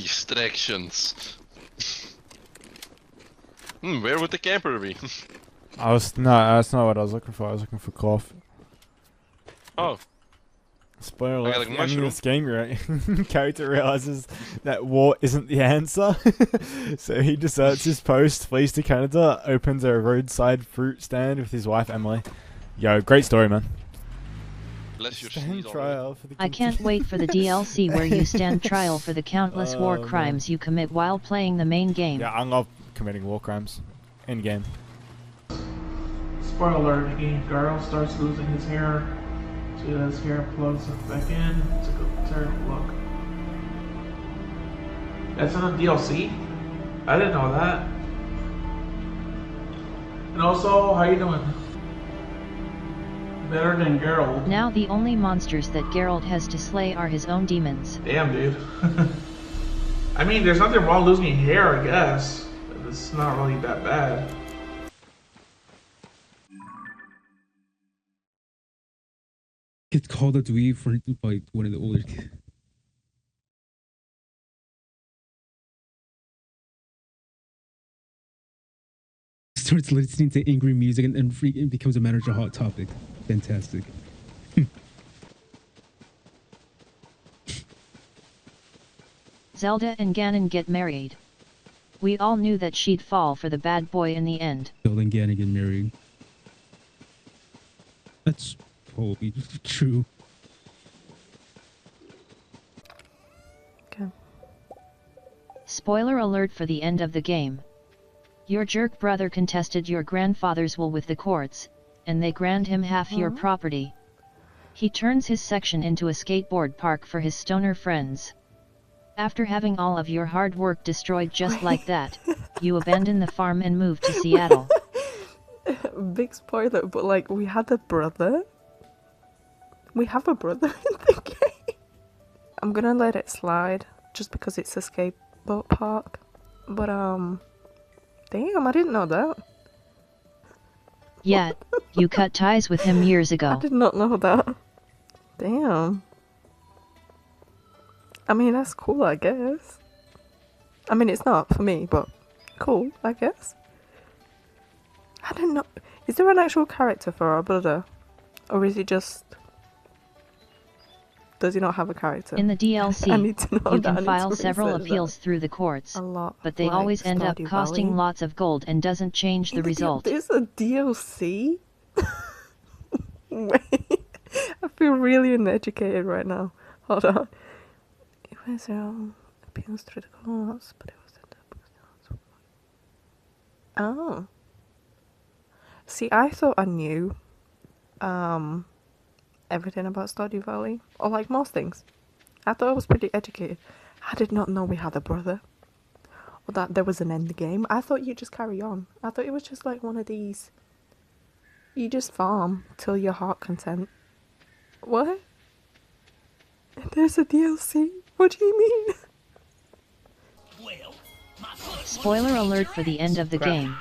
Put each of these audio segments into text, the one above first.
Distractions. Where would the camper be? No, that's not what I was looking for. I was looking for cloth. Oh. Spoiler I alert, got at a the end of mushroom. this game, right? Character realizes that war isn't the answer. So he deserts his post, flees to Canada, opens a roadside fruit stand with his wife Emily. Yo, great story, man. Bless your Stand sneeze trial for the I can't wait for the DLC where you stand trial for the countless war crimes you commit while playing the main game. Yeah, I love committing war crimes. In game. Spoiler alert, the girl starts losing his hair. So his hair plugs back in. It's a terrible look. That's in the DLC? I didn't know that. And also, how you doing? Better than Geralt. Now the only monsters that Geralt has to slay are his own demons. Damn, dude. I mean, there's nothing wrong losing hair, I guess. But it's not really that bad. Get called a dweeb for by one of the older kids. Starts listening to angry music and freaking becomes a manager hot topic. Fantastic. Zelda and Ganon get married. We all knew that she'd fall for the bad boy in the end. Zelda and Ganon get married. That's probably true. Okay. Spoiler alert for the end of the game. Your jerk brother contested your grandfather's will with the courts, and they grant him half your property. He turns his section into a skateboard park for his stoner friends. After having all of your hard work destroyed just like that, you abandon the farm and move to Seattle. Big spoiler, but like, we had a brother. We have a brother in the game. I'm gonna let it slide, just because it's a skateboard park. But, damn, I didn't know that. Yeah, you cut ties with him years I ago. did not know that. Damn. I mean, that's cool, I guess. I mean, it's not for me, but cool, I guess. I don't know. Is there an actual character for our brother? Or is he just... Does he not have a character? In the DLC, I need to know you that. I can need file to several research appeals through the courts, a lot, but they like always end up Stardew costing Valley. lots of gold and doesn't change the result. There's a DLC? Wait, I feel really uneducated right now. Hold on. It was appeals through the courts, but it was oh. See, I thought I knew everything about Stardew Valley, or like most things. I thought I was pretty educated. I did not know we had a brother, or that there was an end game. I thought you just carry on. I thought it was just like one of these. You just farm till your heart content. What? There's a DLC? What do you mean? Spoiler alert for the end of the game.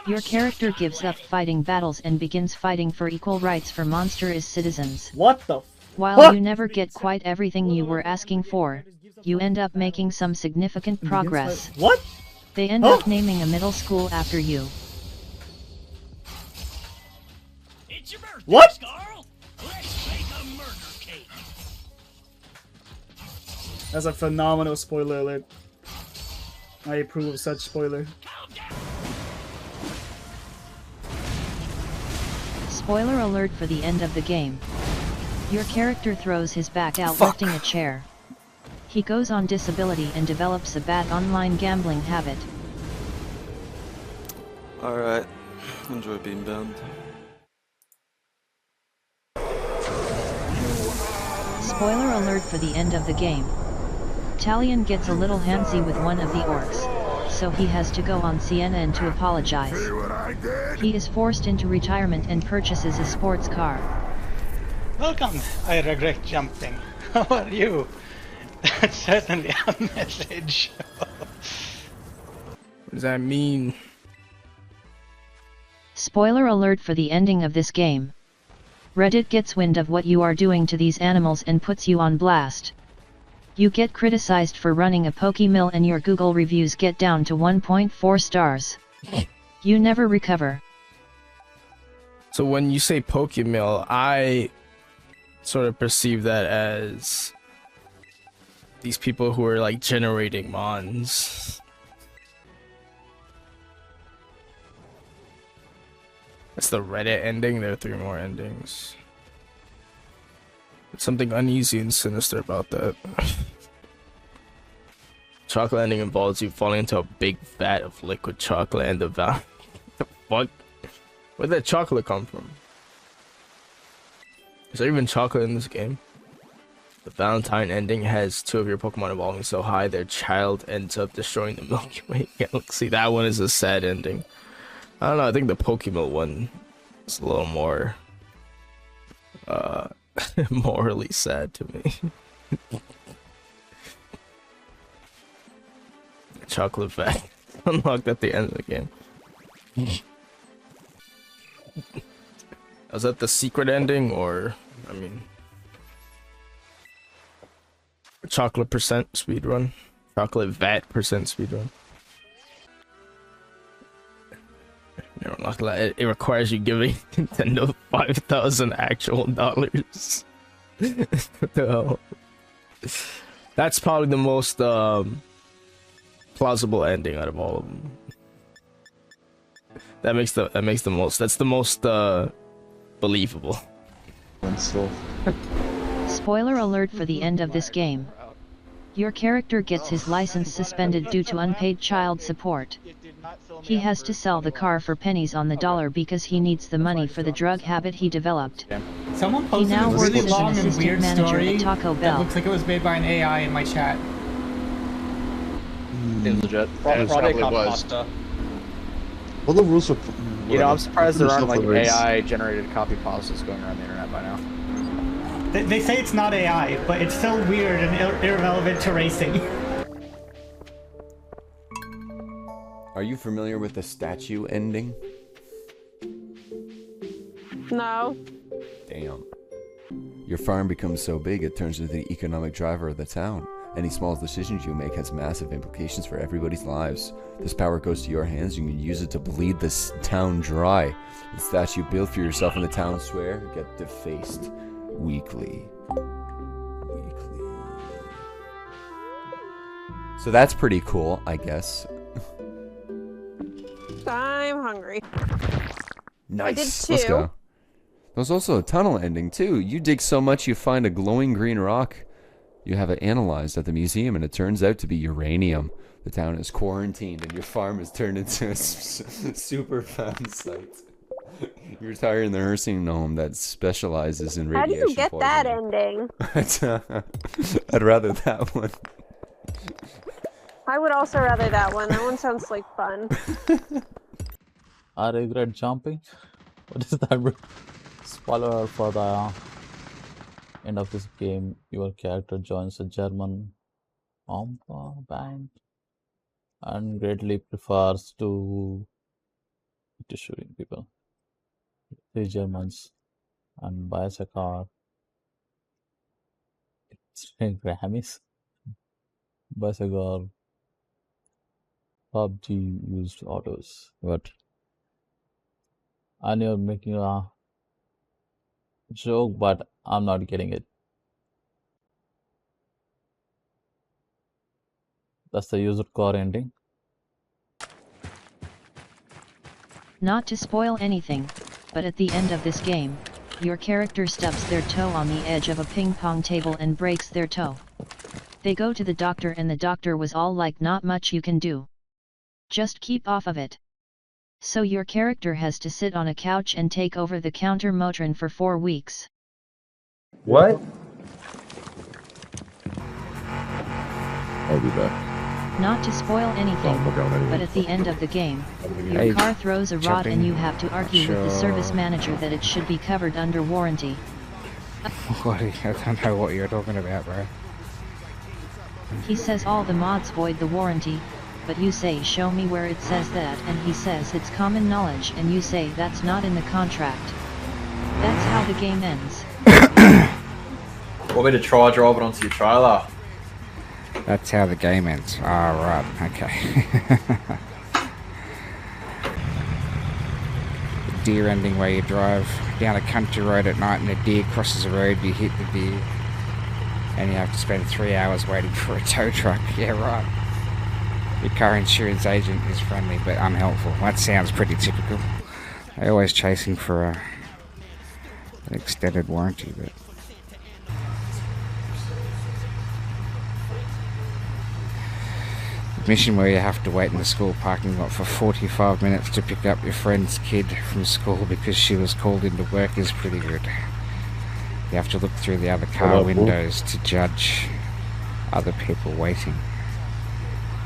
Your character gives up fighting battles and begins fighting for equal rights for monster as citizens. What the While you never get quite everything you were asking for, you end up making some significant progress. What? They end up naming a middle school after you. What? That's a phenomenal spoiler alert. I approve of such spoiler. Spoiler alert for the end of the game. Your character throws his back out lifting a chair. He goes on disability and develops a bad online gambling habit. Alright, enjoy being banned. Spoiler alert for the end of the game. Talion gets a little handsy with one of the orcs, so he has to go on CNN to apologize. He is forced into retirement and purchases a sports car. Welcome, I regret jumping. How are you? That's certainly a message. What does that mean? Spoiler alert for the ending of this game. Reddit gets wind of what you are doing to these animals and puts you on blast. You get criticized for running a Pokemill and your Google reviews get down to 1.4 stars. You never recover. So when you say Pokemill, I sort of perceive that as these people who are like generating mons. That's the Reddit ending. There are 3 more endings. There's something uneasy and sinister about that. Chocolate ending involves you falling into a big vat of liquid chocolate and the What the fuck? Where'd that chocolate come from? Is there even chocolate in this game? The Valentine ending has 2 of your Pokemon evolving so high their child ends up destroying the Milky Way galaxy. That one is a sad ending. I don't know, I think the Pokemon one is a little more morally sad to me. Chocolate vat unlocked at the end of the game. Was that the secret ending, or I mean, chocolate percent speedrun? Chocolate vat percent speedrun. You know, like it requires you giving Nintendo 5,000 actual dollars. No. That's probably the most plausible ending out of all of them. That makes the most. That's the most believable. Spoiler alert for the end of this game. Your character gets his license suspended due to unpaid child support. He has to sell the car for pennies on the dollar because he needs the money for the drug habit he developed. Someone posted now a works really as an long and assistant weird manager story at Taco that Bell. looks like it was made by an AI in my chat. Seems legit. Probably was. Well, the rules are. You know, I'm surprised there aren't like Self-erase. AI-generated copy pastas going around the internet by now. They say it's not AI, but it's so weird and irrelevant to racing. Are you familiar with the statue ending? No. Damn. Your farm becomes so big it turns into the economic driver of the town. Any small decisions you make has massive implications for everybody's lives. This power goes to your hands. You can use it to bleed this town dry. The statue built for yourself in the town square get defaced weekly. So that's pretty cool, I guess. I'm hungry. Nice. I did too. Let's go. There's also a tunnel ending too. You dig so much you find a glowing green rock. You have it analyzed at the museum and it turns out to be uranium. The town is quarantined and your farm is turned into a super fun site. You retire in the nursing home that specializes in How do radiation you get that ending? I'd rather that one. I would also rather that one. That one sounds like fun. I regret jumping. What is that, bro? Spoiler for the end of this game. Your character joins a German band and greatly prefers to shooting people. 3 Germans and buys a car. It's Grammys. Buys a car. PUBG used autos. What? And you're making a joke, but I'm not getting it. That's the user core ending. Not to spoil anything, but at the end of this game, your character stubs their toe on the edge of a ping pong table and breaks their toe. They go to the doctor and the doctor was all like, not much you can do. Just keep off of it. So your character has to sit on a couch and take over the counter Motrin for 4 weeks. What? I'll be back. Not to spoil anything, but at the end of the game, your car throws a rod and you have to argue with the service manager that it should be covered under warranty. I don't know what you're talking about, bro. He says all the mods void the warranty, but you say show me where it says that, and he says it's common knowledge and you say that's not in the contract. That's how the game ends. Want me to try drive it onto your trailer? That's how the game ends. Ah, right. Okay. The deer ending where you drive down a country road at night and a deer crosses the road, you hit the deer, and you have to spend 3 hours waiting for a tow truck. Yeah, right. Your car insurance agent is friendly but unhelpful. That sounds pretty typical. They're always chasing for an extended warranty, but... mission where you have to wait in the school parking lot for 45 minutes to pick up your friend's kid from school because she was called into work is pretty good. You have to look through the other car windows to judge other people waiting.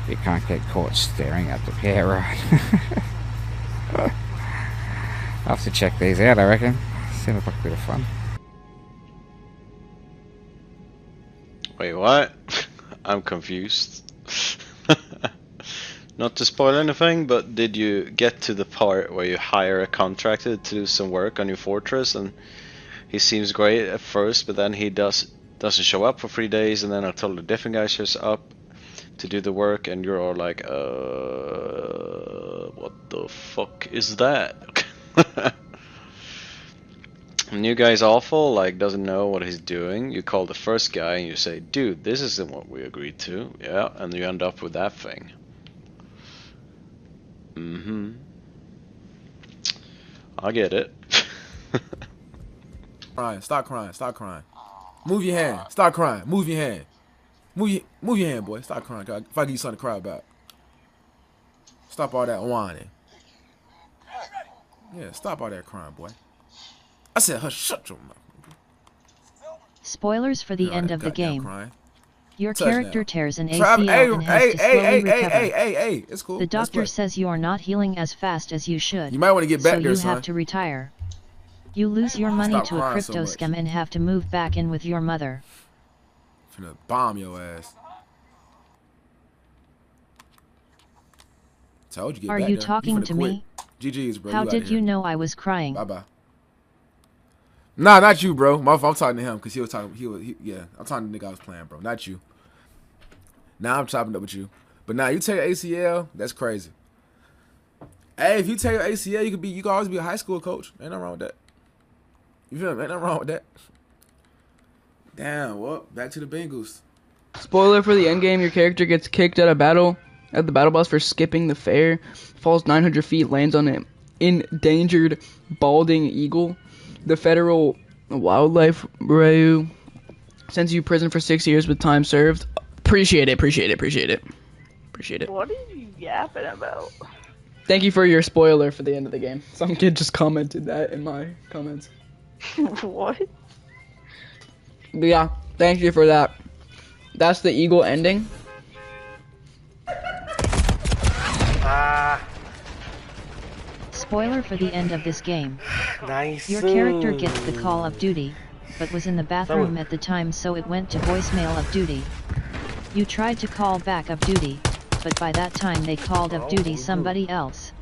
You can't get caught staring at them. Yeah, right. I'll have to check these out, I reckon. Seems like a bit of fun. Wait, what? I'm confused. Not to spoil anything, but did you get to the part where you hire a contractor to do some work on your fortress, and he seems great at first, but then he doesn't show up for 3 days, and then a totally different guy shows up to do the work, and you're all like, what the fuck is that? New guy's awful, like doesn't know what he's doing. You call the first guy and you say, dude, this isn't what we agreed to. Yeah, and you end up with that thing. I get it. Crying, stop crying, stop crying. Move your hand, stop crying, move your hand. Move your hand, boy, stop crying. If I give you something to cry about. Stop all that whining. Yeah, stop all that crying, boy. I said, hush, shut your mouth. Spoilers for the end of the game. Crying. Your character tears an ACL and has to slowly recover. Hey, it's cool. The doctor says you are not healing as fast as you should. You might want to get back there, so you son. have to retire. You lose your money Stop to a crying crypto so scam and have to move back in with your mother. Finna bomb your ass. Told you get Are back you there. talking to me? GG's, bro. How did you know I was crying? Bye-bye. Nah, not you, bro. I'm talking to him because he was talking. Yeah, I'm talking to the nigga I was playing, bro. Not you. Now I'm chopping up with you. But now you tear your ACL, that's crazy. Hey, if you tear your ACL, you can always be a high school coach. Ain't nothing wrong with that. You feel me? Ain't nothing wrong with that. Damn. Well, back to the Bengals. Spoiler for the end game: your character gets kicked at the battle boss for skipping the fair, falls 900 feet, lands on an endangered balding eagle. The federal wildlife bureau sends you to prison for 6 years with time served. Appreciate it. What are you yapping about? Thank you for your spoiler for the end of the game. Some kid just commented that in my comments. What? But yeah, thank you for that. That's the eagle ending. Spoiler for the end of this game. Nice. Your character gets the call of duty, but was in the bathroom at the time, so it went to voicemail of duty. You tried to call back of duty, but by that time they called of duty somebody else.